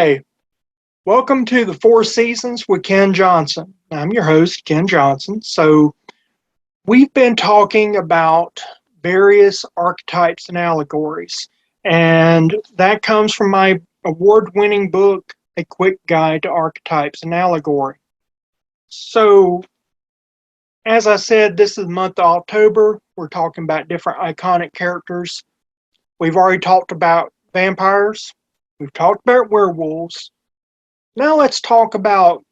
Hi, welcome to the Four Seasons with Ken Johnson. I'm your host, Ken Johnson. So, we've been talking about various archetypes and allegories, and that comes from my award winning book, A Quick Guide to Archetypes and Allegory. So, as I said, this is the month of October. We're talking about different iconic characters. We've already talked about vampires, we've talked about werewolves. Now let's talk about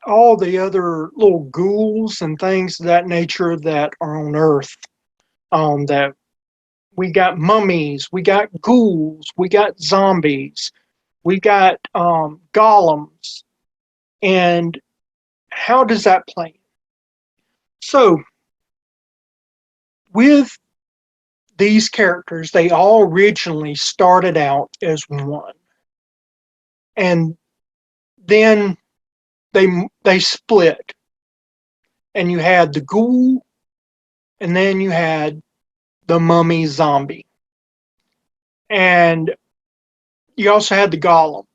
all the other little ghouls and things of that nature that are on Earth. That we got mummies, we got ghouls, we got zombies, we got golems, and how does that play? So, with these characters, they all originally started out as one, and then they split, and you had the ghoul, and then you had the mummy zombie, and you also had the golem.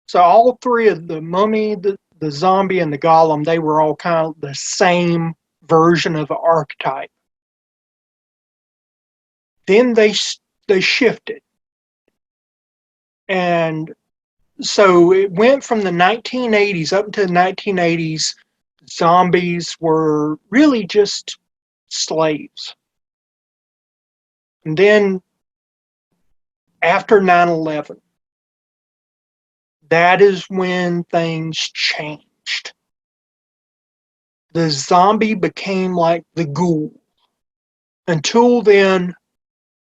So all three of the mummy, the zombie, and the golem, they were all kind of the same version of an archetype. Then they shifted, and so it went from the 1980s up to the 1980s. Zombies were really just slaves. And then after 9/11, that is when things changed. The zombie became like the ghoul. Until then,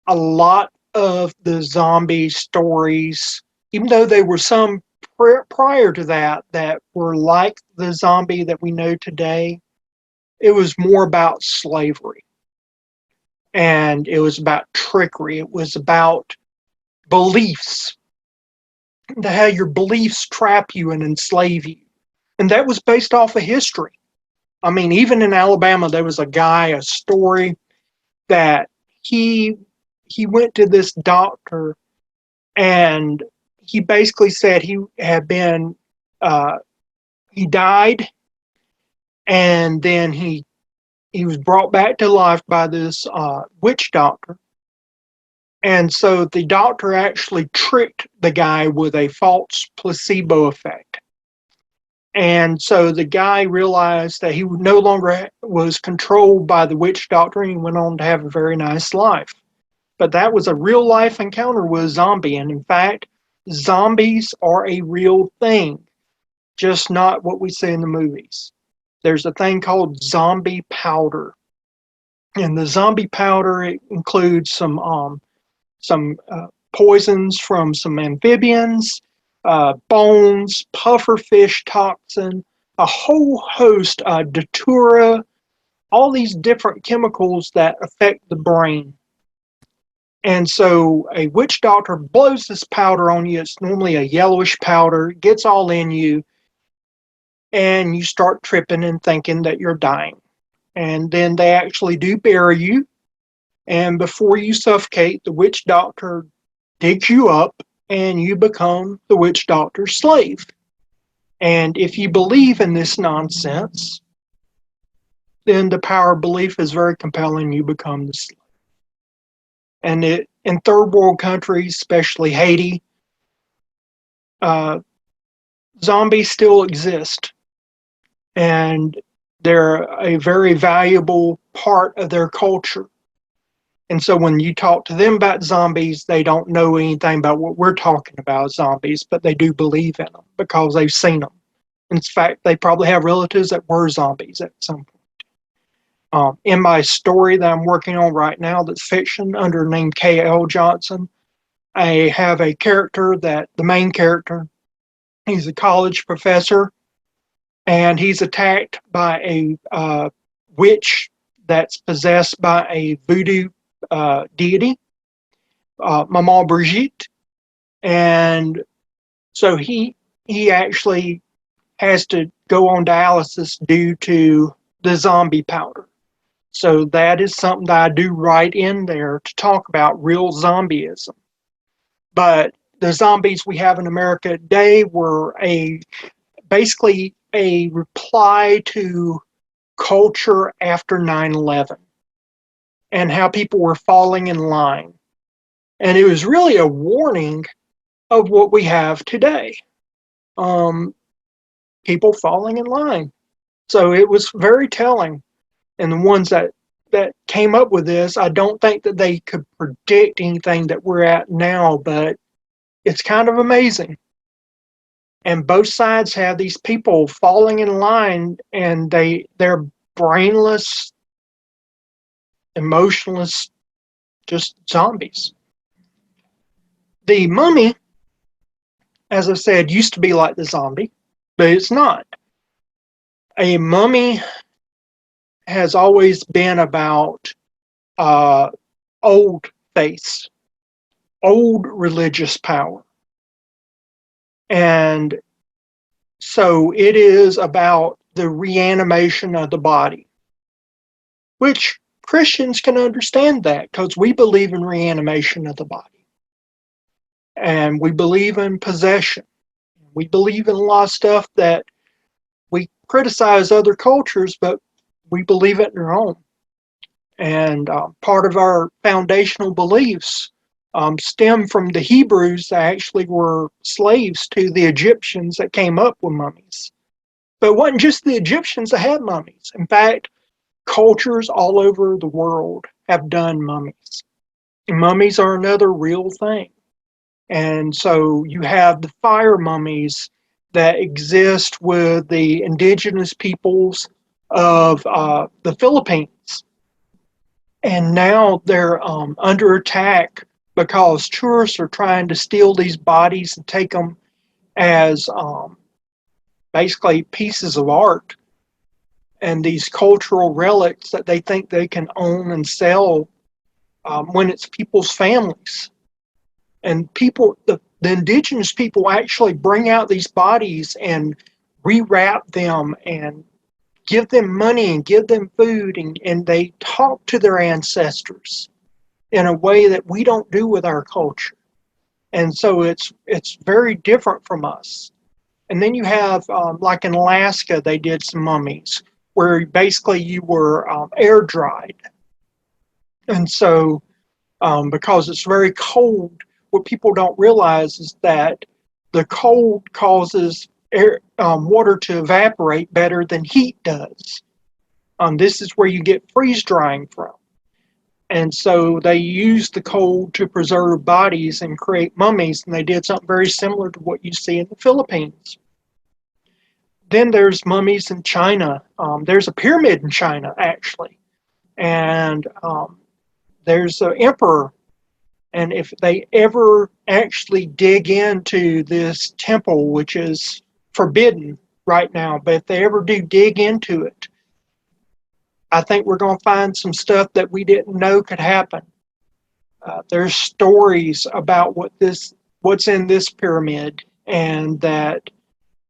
a lot of the zombie stories, even though there were some prior to that were like the zombie that we know today, it was more about slavery. And it was about trickery. It was about beliefs, how your beliefs trap you and enslave you. And that was based off of history. I mean, even in Alabama, there was a story that he went to this doctor, and he basically said he had been, he died, and then he was brought back to life by this witch doctor. And so the doctor actually tricked the guy with a false placebo effect. And so the guy realized that he no longer was controlled by the witch doctor, and he went on to have a very nice life. But that was a real life encounter with a zombie. And in fact, zombies are a real thing, just not what we see in the movies. There's a thing called zombie powder. And the zombie powder, it includes some poisons from some amphibians, bones, pufferfish toxin, a whole host of datura, all these different chemicals that affect the brain. And so a witch doctor blows this powder on you. It's normally a yellowish powder. It gets all in you, and you start tripping and thinking that you're dying. And then they actually do bury you. And before you suffocate, the witch doctor digs you up, and you become the witch doctor's slave. And if you believe in this nonsense, then the power of belief is very compelling. You become the slave. And in third world countries, especially Haiti, zombies still exist. And they're a very valuable part of their culture. And so when you talk to them about zombies, they don't know anything about what we're talking about, zombies, but they do believe in them because they've seen them. In fact, they probably have relatives that were zombies at some point. In my story that I'm working on right now that's fiction under the name K.L. Johnson, I have a character the main character, he's a college professor, and he's attacked by a witch that's possessed by a voodoo deity, Maman Brigitte. And so he actually has to go on dialysis due to the zombie powder. So that is something that I do right in there to talk about real zombieism. But the zombies we have in America today were basically a reply to culture after 9/11 and how people were falling in line. And it was really a warning of what we have today. People falling in line. So it was very telling. And the ones that came up with this, I don't think that they could predict anything that we're at now, but it's kind of amazing. And both sides have these people falling in line, and they're brainless, emotionless, just zombies. The mummy, as I said, used to be like the zombie, but it's not. A mummy has always been about old faiths, old religious power. And so it is about the reanimation of the body, which Christians can understand that because we believe in reanimation of the body. And we believe in possession. We believe in a lot of stuff that we criticize other cultures, but we believe it in our own. And part of our foundational beliefs stem from the Hebrews that actually were slaves to the Egyptians that came up with mummies. But it wasn't just the Egyptians that had mummies. In fact, cultures all over the world have done mummies. And mummies are another real thing. And so you have the fire mummies that exist with the indigenous peoples of the Philippines. And now they're under attack because tourists are trying to steal these bodies and take them as basically pieces of art and these cultural relics that they think they can own and sell when it's people's families. And people, the indigenous people actually bring out these bodies and rewrap them and give them money and give them food, and they talk to their ancestors in a way that we don't do with our culture. And so it's very different from us. And then you have, like in Alaska, they did some mummies where basically you were air dried. And so because it's very cold, what people don't realize is that the cold causes water to evaporate better than heat does. This is where you get freeze drying from. And so they used the cold to preserve bodies and create mummies, and they did something very similar to what you see in the Philippines. Then there's mummies in China. There's a pyramid in China, actually. And there's an emperor. And if they ever actually dig into this temple, which is forbidden right now, but if they ever do dig into it, I think we're going to find some stuff that we didn't know could happen. There's stories about what's in this pyramid, and that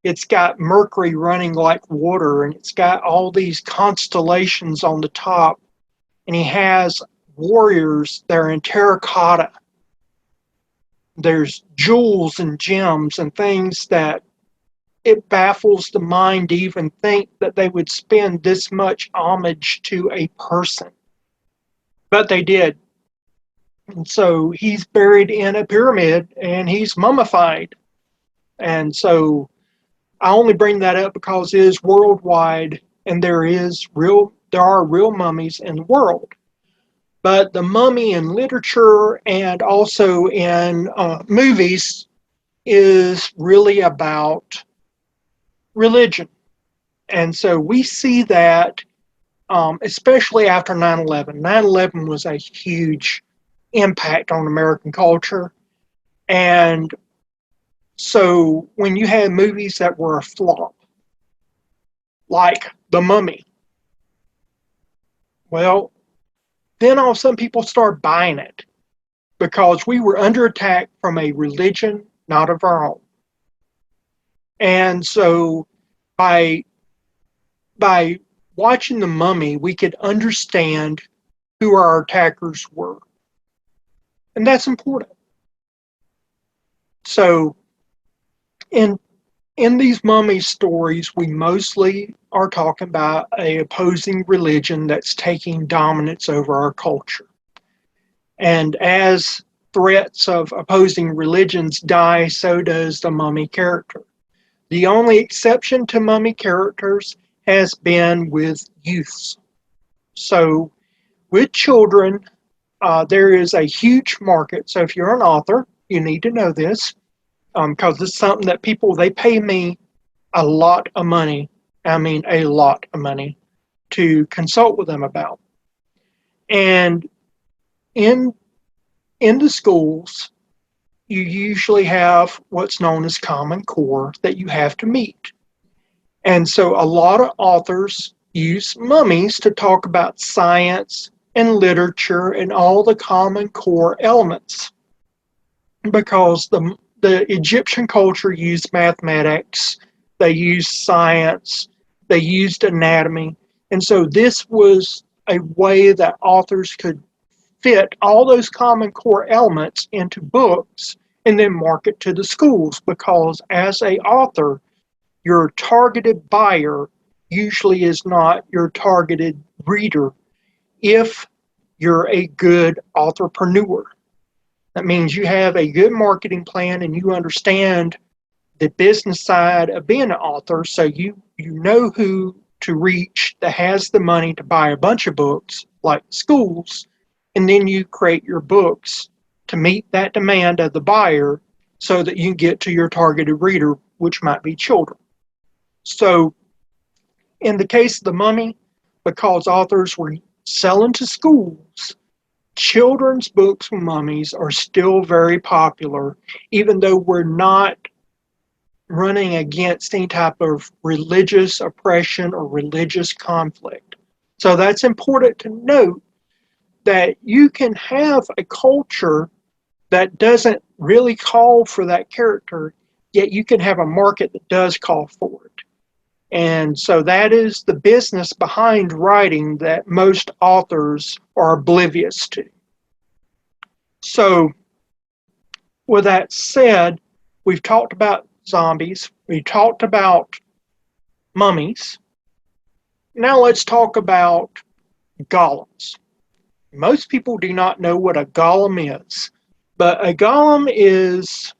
it's got mercury running like water, and it's got all these constellations on the top, and he has warriors that are in terracotta. There's jewels and gems and things that it baffles the mind to even think that they would spend this much homage to a person. But they did. And so he's buried in a pyramid and he's mummified. And so I only bring that up because it is worldwide and there are real mummies in the world. But the mummy in literature and also in movies is really about religion. And so we see that, especially after 9/11. 9/11 was a huge impact on American culture. And so when you had movies that were a flop, like The Mummy, well, then all of a sudden people start buying it because we were under attack from a religion not of our own. And so by watching The Mummy, we could understand who our attackers were. And that's important. So in in these mummy stories, we mostly are talking about a opposing religion that's taking dominance over our culture. And as threats of opposing religions die, so does the mummy character. The only exception to mummy characters has been with youths. So with children, there is a huge market. So if you're an author, you need to know this because it's something that people, they pay me a lot of money. I mean, a lot of money to consult with them about. And in in the schools, you usually have what's known as Common Core that you have to meet. And so a lot of authors use mummies to talk about science and literature and all the Common Core elements because the Egyptian culture used mathematics, they used science, they used anatomy. And so this was a way that authors could fit all those Common Core elements into books and then market to the schools because as a author, your targeted buyer usually is not your targeted reader if you're a good entrepreneur. That means you have a good marketing plan and you understand the business side of being an author, so you know who to reach that has the money to buy a bunch of books like schools, and then you create your books to meet that demand of the buyer so that you can get to your targeted reader, which might be children. So in the case of the mummy, because authors were selling to schools, children's books with mummies are still very popular, even though we're not running against any type of religious oppression or religious conflict. So that's important to note that you can have a culture that doesn't really call for that character, yet you can have a market that does call for it. And so that is the business behind writing that most authors are oblivious to. So, with that said, we've talked about zombies, we talked about mummies. Now let's talk about golems. Most people do not know what a golem is, but a golem is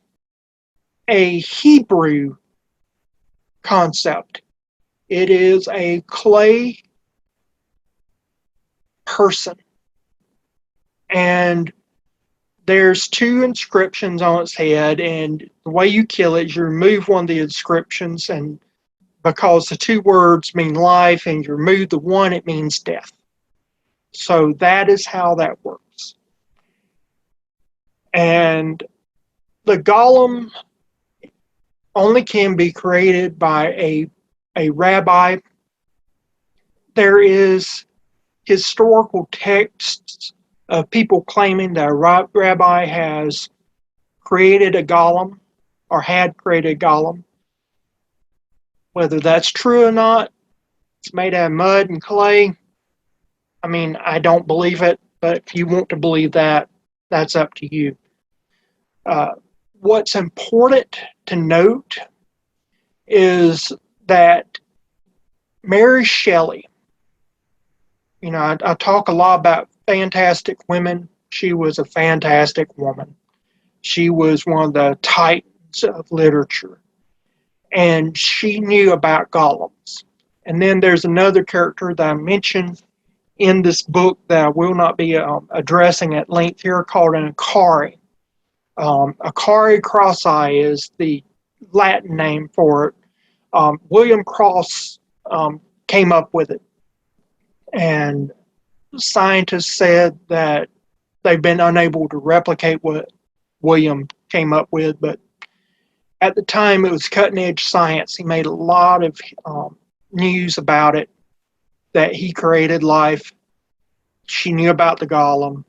a Hebrew concept. It is a clay person. And there's two inscriptions on its head, and the way you kill it is you remove one of the inscriptions, and because the two words mean life and you remove the one, it means death. So that is how that works. And the golem only can be created by a rabbi. There is historical texts of people claiming that a rabbi has created a golem or had created a golem. Whether that's true or not, it's made out of mud and clay. I mean, I don't believe it, but if you want to believe that, that's up to you. What's important to note is that Mary Shelley, I talk a lot about fantastic women. She was a fantastic woman. She was one of the titans of literature. And she knew about golems. And then there's another character that I mentioned in this book that I will not be addressing at length here called an Akari. Akari Crossi is the Latin name for it. William Cross came up with it. And scientists said that they've been unable to replicate what William came up with, but at the time it was cutting edge science. He made a lot of news about it, that he created life. She knew about the golem.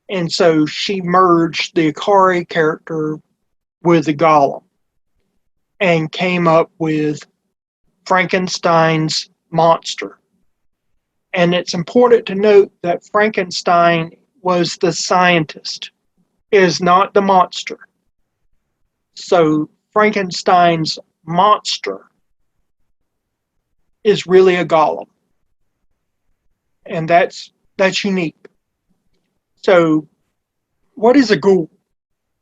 And so she merged the Akari character with the golem and came up with Frankenstein's monster. And it's important to note that Frankenstein was the scientist, is not the monster. So Frankenstein's monster is really a golem, and that's unique. So, what is a ghoul?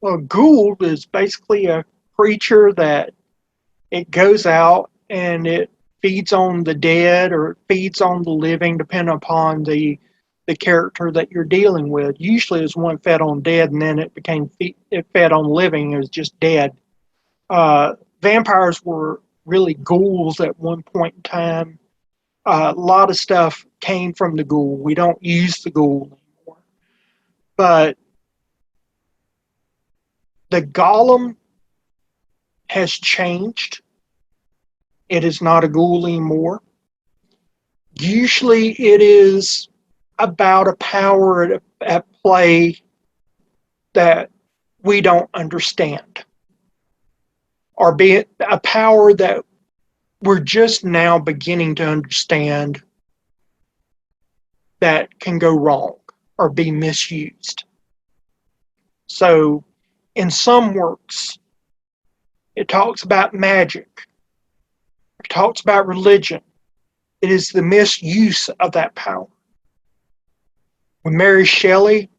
Well, a ghoul is basically a creature that it goes out and it feeds on the dead or it feeds on the living, depending upon the character that you're dealing with. Usually, it's one fed on dead, and then it fed on living. It was just dead. Vampires were really ghouls at one point in time. A lot of stuff came from the ghoul. We don't use the ghoul anymore, but the golem has changed. It is not a ghoul anymore. Usually, it is about a power at play that we don't understand, or be it a power that we're just now beginning to understand that can go wrong or be misused. So, in some works, it talks about magic, it talks about religion. It is the misuse of that power. With Mary Shelley,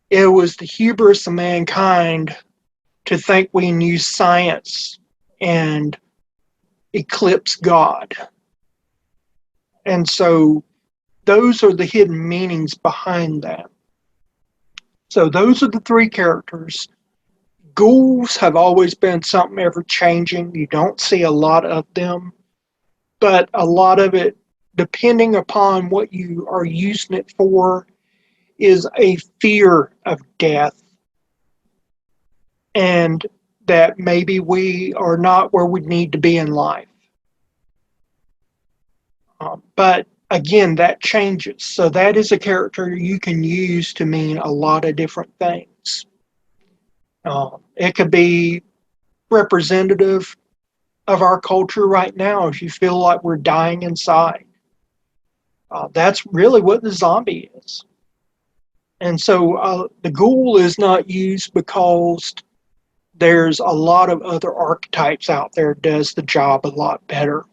it was the hubris of mankind to think we knew science and eclipse God. And so those are the hidden meanings behind that. So those are the three characters. Ghouls have always been something ever changing. You don't see a lot of them, but a lot of it, depending upon what you are using it for, is a fear of death and that maybe we are not where we need to be in life. But again, that changes. So that is a character you can use to mean a lot of different things. It could be representative of our culture right now if you feel like we're dying inside. That's really what the zombie is. And so the ghoul is not used because there's a lot of other archetypes out there that does the job a lot better.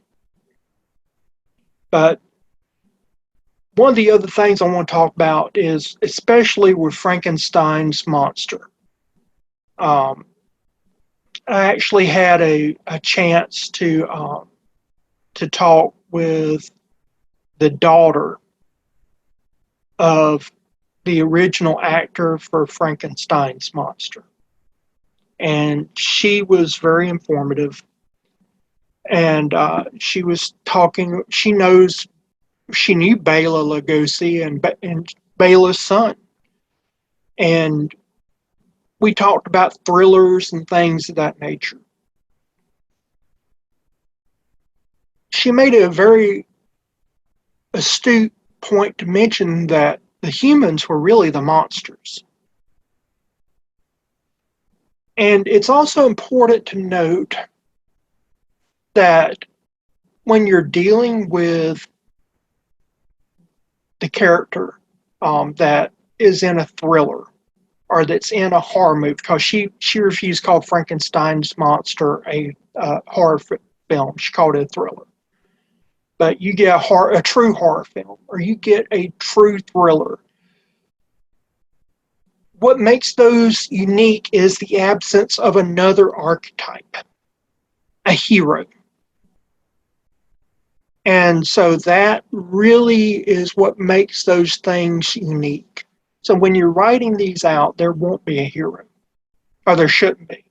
But one of the other things I want to talk about is, especially with Frankenstein's monster. I actually had a chance to talk with the daughter of the original actor for Frankenstein's monster, and she was very informative. And she was talking. She knew Bela Lugosi and Bela's son, and we talked about thrillers and things of that nature. She made a very astute point to mention that the humans were really the monsters. And it's also important to note that when you're dealing with the character that is in a thriller or that's in a horror movie, because she refused to call Frankenstein's monster a horror film. She called it a thriller. But you get a true horror film, or you get a true thriller. What makes those unique is the absence of another archetype, a hero. And so that really is what makes those things unique. So when you're writing these out, there won't be a hero, or there shouldn't be.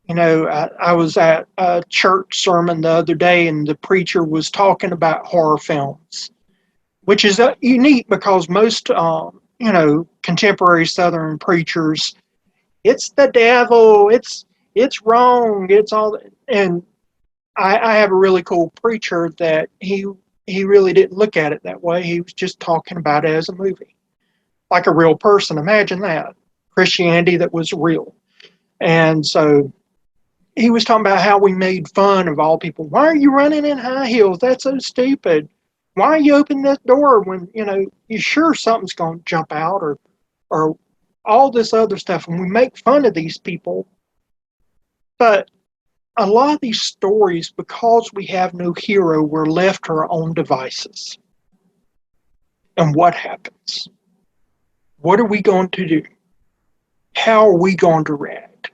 You know, I was at a church sermon the other day, and the preacher was talking about horror films, which is unique because most, contemporary Southern preachers, it's the devil, it's wrong, it's all. And I have a really cool preacher that he really didn't look at it that way. He was just talking about it as a movie, like a real person. Imagine that, Christianity that was real. And so he was talking about how we made fun of all people. Why are you running in high heels? That's so stupid. Why are you opening this door when, you're sure something's going to jump out or all this other stuff. And we make fun of these people But a lot of these stories, because we have no hero, we're left to our own devices. And what happens? What are we going to do? How are we going to react?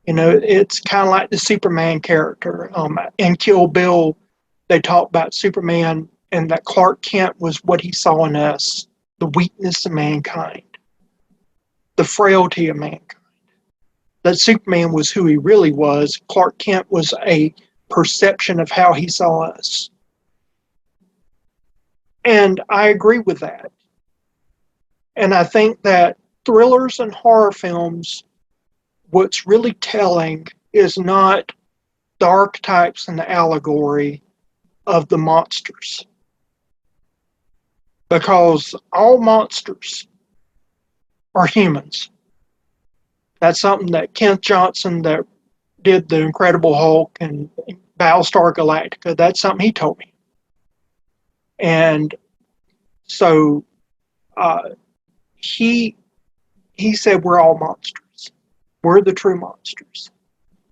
You know, it's kind of like the Superman character. In Kill Bill, they talk about Superman and that Clark Kent was what he saw in us, the weakness of mankind, the frailty of mankind. That Superman was who he really was. Clark Kent was a perception of how he saw us. And I agree with that. And I think that thrillers and horror films, what's really telling is not the archetypes and the allegory of the monsters. Because all monsters are humans. That's something that Kent Johnson, that did The Incredible Hulk and Battlestar Galactica, that's something he told me. And so he said we're all monsters. We're the true monsters.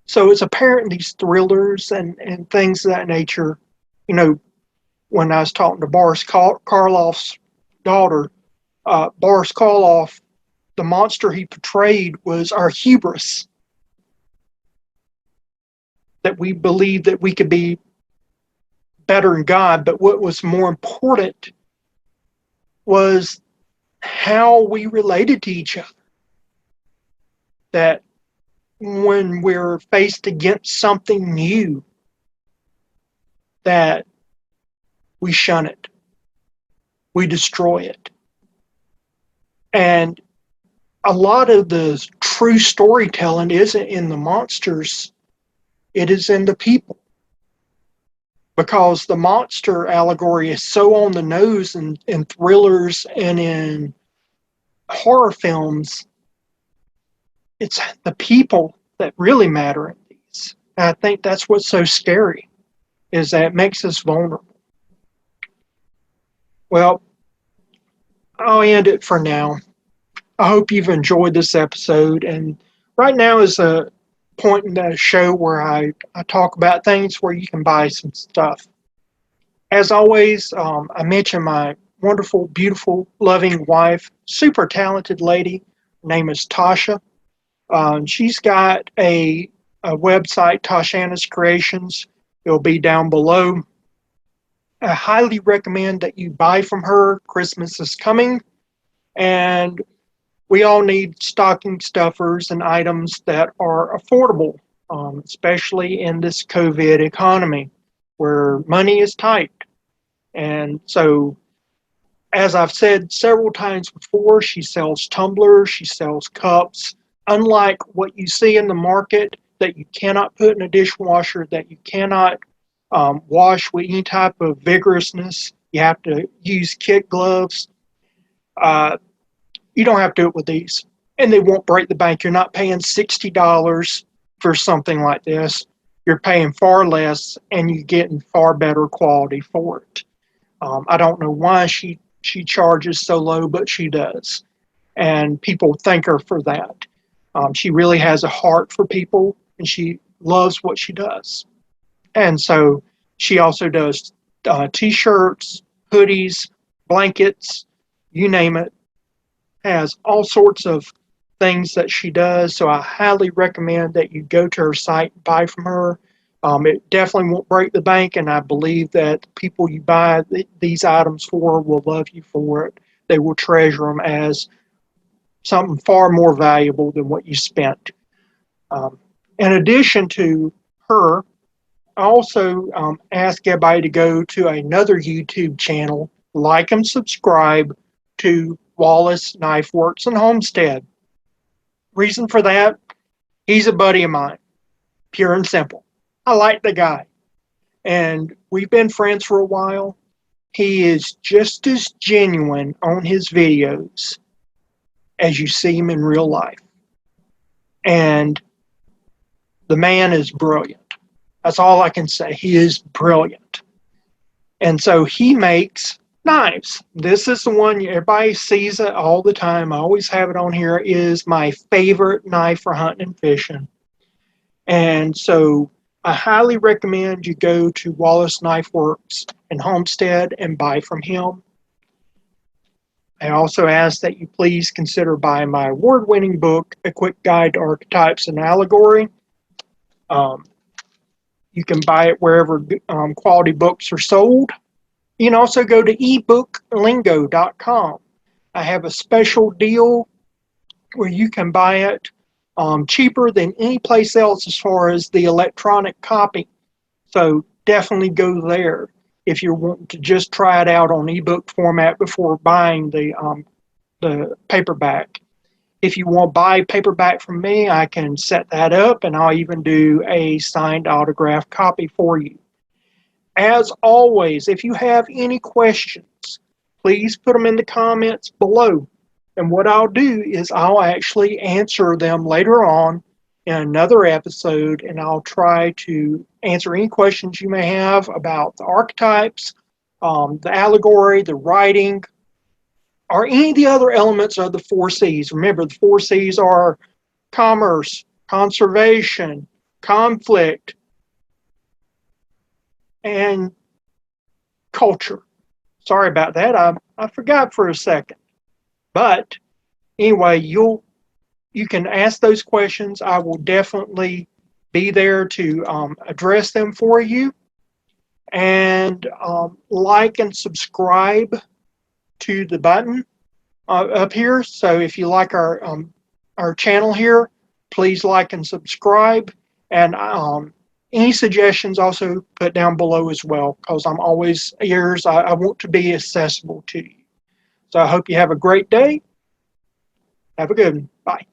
So it's apparent these thrillers and things of that nature, you know, when I was talking to Boris Karloff's daughter, Boris Karloff, the monster he portrayed was our hubris. That we believed that we could be better than God, but what was more important was how we related to each other. That when we're faced against something new, that we shun it, we destroy it. And a lot of the true storytelling isn't in the monsters, it is in the people. Because the monster allegory is so on the nose in thrillers and in horror films, it's the people that really matter in these. And I think that's what's so scary, is that it makes us vulnerable. Well, I'll end it for now. I hope you've enjoyed this episode. And right now is a point in the show where I talk about things where you can buy some stuff. As always, I mention my wonderful, beautiful, loving wife, super talented lady. Her name is Tasha. She's got a website, Toshana's Creations. It'll be down below. I highly recommend that you buy from her. Christmas is coming, and we all need stocking stuffers and items that are affordable, especially in this COVID economy where money is tight. And so, as I've said several times before, she sells tumblers, she sells cups. Unlike what you see in the market that you cannot put in a dishwasher, that you cannot wash with any type of vigorousness, you have to use kid gloves. You don't have to do it with these. And they won't break the bank. You're not paying $60 for something like this. You're paying far less, and you're getting far better quality for it. I don't know why she charges so low, but she does. And people thank her for that. She really has a heart for people, and she loves what she does. And so she also does t-shirts, hoodies, blankets, you name it. Has all sorts of things that she does. So I highly recommend that you go to her site and buy from her. It definitely won't break the bank, and I believe that the people you buy these items for will love you for it. They will treasure them as something far more valuable than what you spent. In addition to her, I also ask everybody to go to another YouTube channel, like and subscribe to Wallace, Knifeworks, and Homestead. Reason for that, he's a buddy of mine, pure and simple. I like the guy, and we've been friends for a while. He is just as genuine on his videos as you see him in real life. And the man is brilliant. That's all I can say. He is brilliant. And so he makes knives. This is the one, everybody sees it all the time. I always have it on here. It is my favorite knife for hunting and fishing. And so I highly recommend you go to Wallace Knifeworks in Homestead and buy from him. I also ask that you please consider buying my award-winning book, A Quick Guide to Archetypes and Allegory. Um, you can buy it wherever quality books are sold. You can also go to ebooklingo.com. I have a special deal where you can buy it cheaper than any place else as far as the electronic copy. So definitely go there if you're wanting to just try it out on ebook format before buying the paperback. If you want to buy paperback from me, I can set that up, and I'll even do a signed autographed copy for you. As always, if you have any questions, please put them in the comments below. And what I'll do is I'll actually answer them later on in another episode, and I'll try to answer any questions you may have about the archetypes, the allegory, the writing, or any of the other elements of the 4Cs. Remember, the 4Cs are commerce, conservation, conflict, and culture. Sorry about that. I forgot for a second. But anyway, you can ask those questions. I will definitely be there to address them for you. And like and subscribe to the button up here. So if you like our channel here, please like and subscribe. And any suggestions also put down below as well, because I'm always ears. I want to be accessible to you. So I hope you have a great day. Have a good one. Bye.